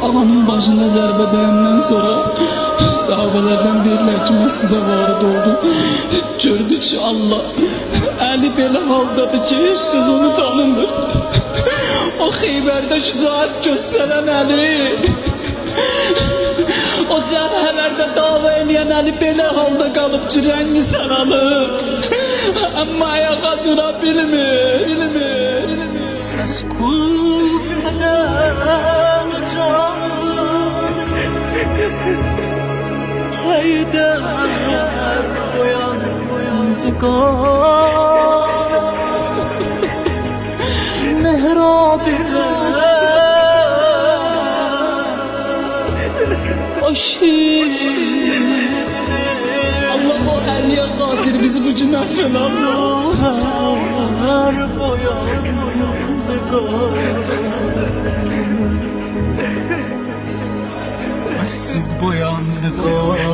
Ağanın başına zərbə dəyəndən sonra sahabələrdən deyirlər ki, məscidə varid oldu. Gördü ki, Allah Əli belə haldadır ki, siz onu tanındır. O Xeybərdə şücaət göstərən Əli, o cərhələrdə dava eləyən Əli belə halda qalıb ki, rəngi saralır. Amma ayağa dura bilmir. Səs kufədən ucalır, Heydər boyandı qan, Mehrab ilə o şiir. Allah o Əliyə qadir bizi bu gün affet Allah. Her boyandı qan, Mescid boyandı qan.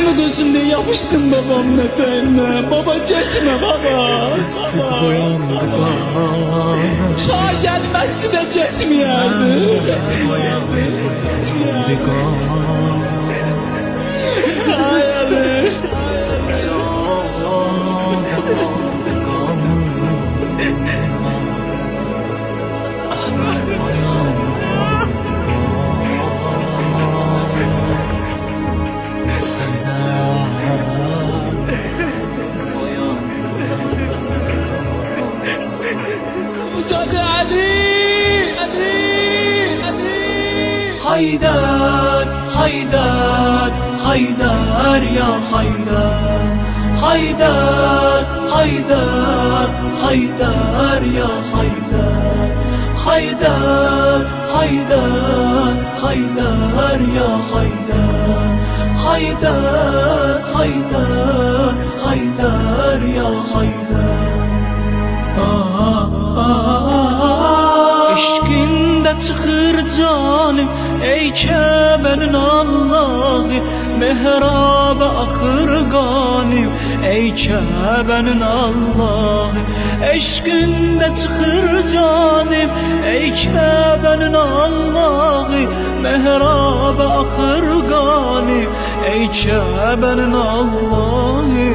Bu gözümde yapıştım babamın eteğine. Baba gitme baba. Mescid boyandı qan, Şaşel mescide gitmeyerdi. boyandı qan. Ay Ali. Cadı Ali. Haydar, Haydar, Haydar ya Haydar. Haydar, Haydar, Haydar ya Haydar. Haydar, Haydar, Haydar ya Haydar. Haydar, Haydar, Haydar ya Haydar. Eşkinde çıkır canım ey Kəbənin Allah'ı, Mehraba axır qanim ey Kəbənin Allah'ı. Eşkinde çıkır canım ey Kəbənin Allah'ı, Mehraba axır qanim ey Kəbənin Allah'ı.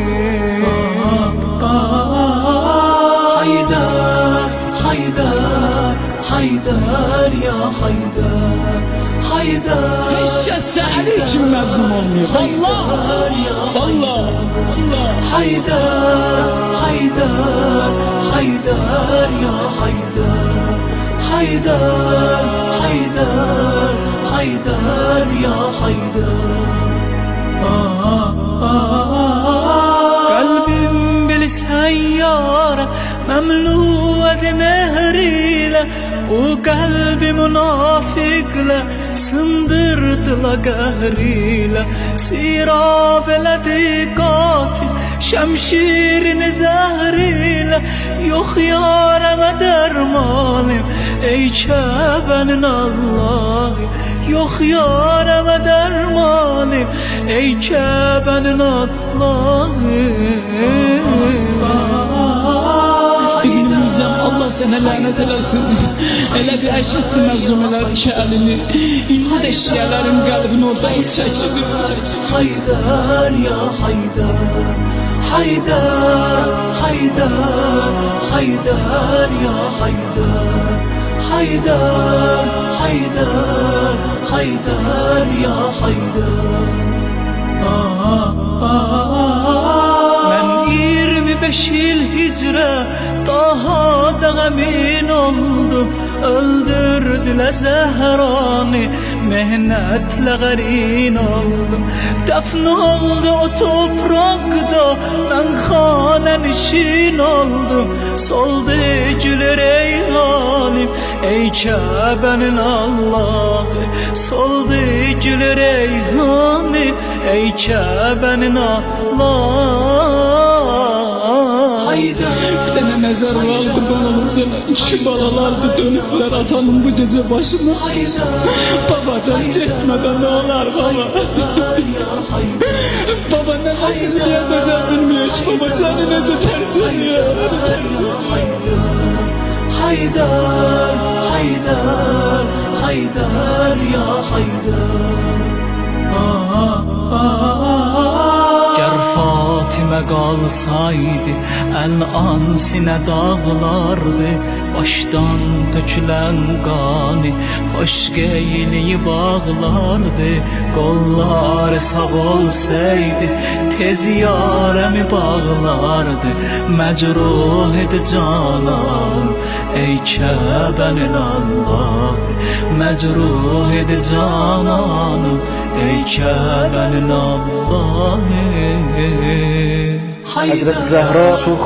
Haydar, Haydar, Haydar ya Haydar. Haydar, Hiç şəstə Əli kim məzlum olmuyor. Vallahi. Haydar, Haydar, Haydar ya Haydar. Haydar, Haydar, Haydar ya Haydar. Kalbim bilsen yâre memlu'ed mehriyle, bu kalbi münafıkla sındırdılar gahriyle. Sirab eledi katil şemşirini zehriyle, yok yareme dermanım ey Kəbənin Allah'ı. Yok yareme dermanım ey Kəbənin Allah'ı. Allah sənə lənət eləsin. Elə bir əşəddi məzlum elədi ki əlini. İndi də şiyələrin qəlbini orada çəkilir. Haydar ya Haydar. Haydar, Haydar, Haydar ya Haydar. Haydar, Haydar, Haydar ya Haydar. Ben 25 yıl hicre daha da emin oldum. Öldürdüler Zehra'nı, mehnetle garin oldum. Defn oldu o toprakta, ben hanem işin oldum. Soldu gül reyhanim ey Kəbənin Allah'ı. Soldu gül reyhanim ey Kəbənin Allah'ı. Haydar, Bir dənə nəzər var qurban olum sənə. İki balalardı dönüblər atanın bu gecə başına. Babacan getmədən nə olar baba. Baba Benden nasıl niye özel bilmiyor hiç baba. Seni nece tercih ediyor. Nece tercih ediyor. Haydar, Haydar, Haydar ya Haydar. Ger Fatime qalsaydı, əl'an sinə dağlardı. Başdan tökülen qani, xoş qeyliyib ağlardı. Qolları sağ olsaydı, tez yarəmi bağlardı. Məcruh idi canan, ey Kəbənin Allah. Məcruh idi cananım, ey Kəbənin Allah. Hazreti Zəhra çox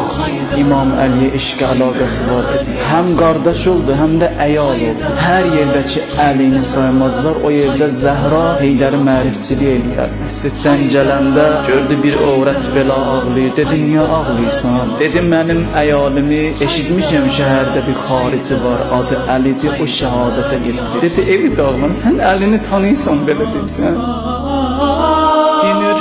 İmam Əliyə eşq əlaqəsi var. Həm qardaş oldu, həm də əyal oldu. Hər yerdəki Əlini saymazlar, o yerdə Zəhra Heydəri mərifçilik eləyər. Məsciddən gələndə gördü bir övrət belə ağlayır. Dedi, niyə ağlayırsan? Dedi, mənim əyalimi eşitmişəm şəhərdə bir xarici var, adı Əlidir, o şəhadətə getirir. Dedi, evi dağlan, sən Əlini tanıyırsan belə deyirsən.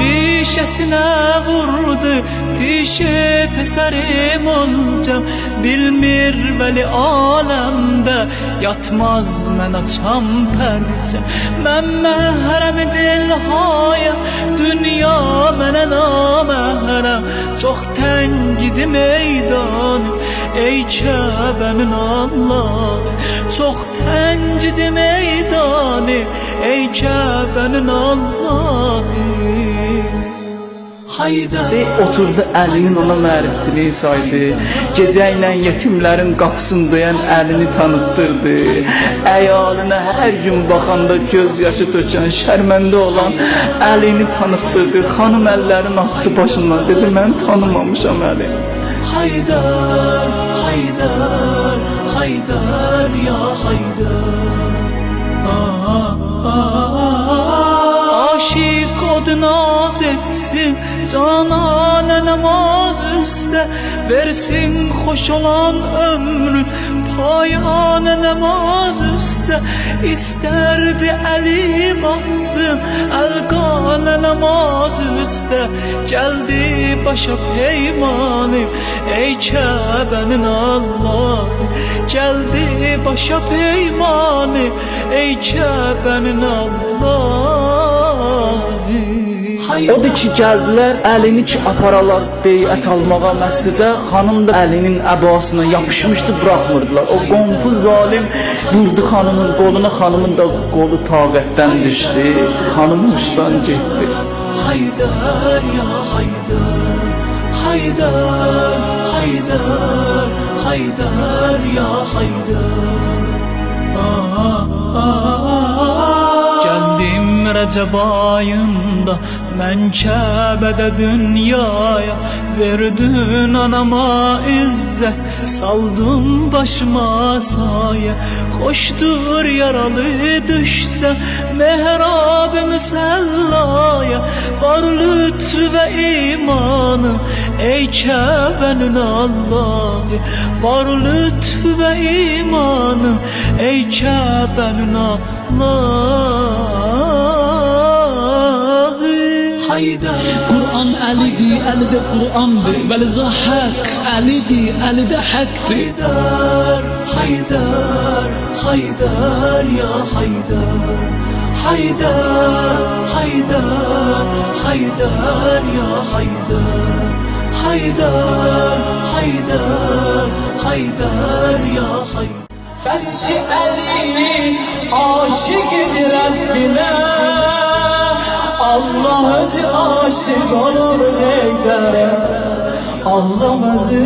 Rişesine vurdu, tişe peserim olacağım. Bilmir veli alemde, yatmaz men açam perçem. Men mehremi dilhaya, dünya mene namehrem. Çok tencidi meydanım, ey Kəbənin Allah. Çok tencidi meydanım, ey Kəbənin Allah. Haydar. Oturdu Əlinin ona mərifçiliyi saydı. Gecə ilə yetimlərin qapısını döyan Əlini tanıtdırdı. Əyalına hər gün baxanda göz yaşı tökən, şərməndə olan Əlini tanıtdırdı. Xanım əllərini atdı başından, dedi, mən tanımamışam Əli. Haydar, Haydar, Haydar ya Haydar. Aşık od naz etsin, canane namaz üste, versin hoş olan ömrün payane namaz üste. İsterdi eli baksın, elgane namaz üste. Geldi başa peymanım, ey Kəbənin Allah. Geldi başa peymanım, ey Kəbənin Allah. Odur ki, gəldilər Əlini ki aparalar beyət almağa məscidə. Xanım da Əlinin əbasına yapışmışdı, buraxmırdılar. O qonfu zalim vurdu xanımın qoluna, xanımın da qolu taqətdən düşdü. Xanım huşdan getdi. Haydar ya Haydar, Haydar, Haydar, Haydar ya Haydar. Geldim Recep ayında, mən Kəbədə dünyaya. Verdin anama izzət, saldım başıma sayə. Xoşdur yaralı düşsəm mehrab-ı müsəllaya. Var lütfü və imanı, ey Kəbənin Allahı. Var lütfü və imanı, ey Kəbənin Allahı. Haydar. Kur'an Əlidir, Əlidə Kur'andır. Vəliza haqq Əlidir, Əlidə haqqdır. Haydar, Haydar ya Haydar. Haydar, Haydar, Haydar ya Haydar. Haydar, Haydar, Haydar ya Haydar. Bəs ki Əli aşık edirəm bilə, Allah özü aşık olur Heydərə. Allah özü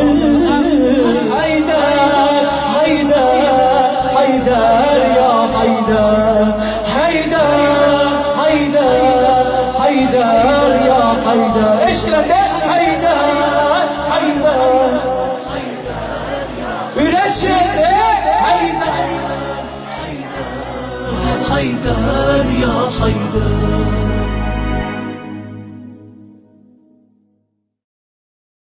Haydar, Haydar, Haydar ya Haydar. Haydar, Haydar, Haydar ya Haydar. Eşkile de Haydar, Haydar. Üreşede Haydar, Haydar ya Haydar.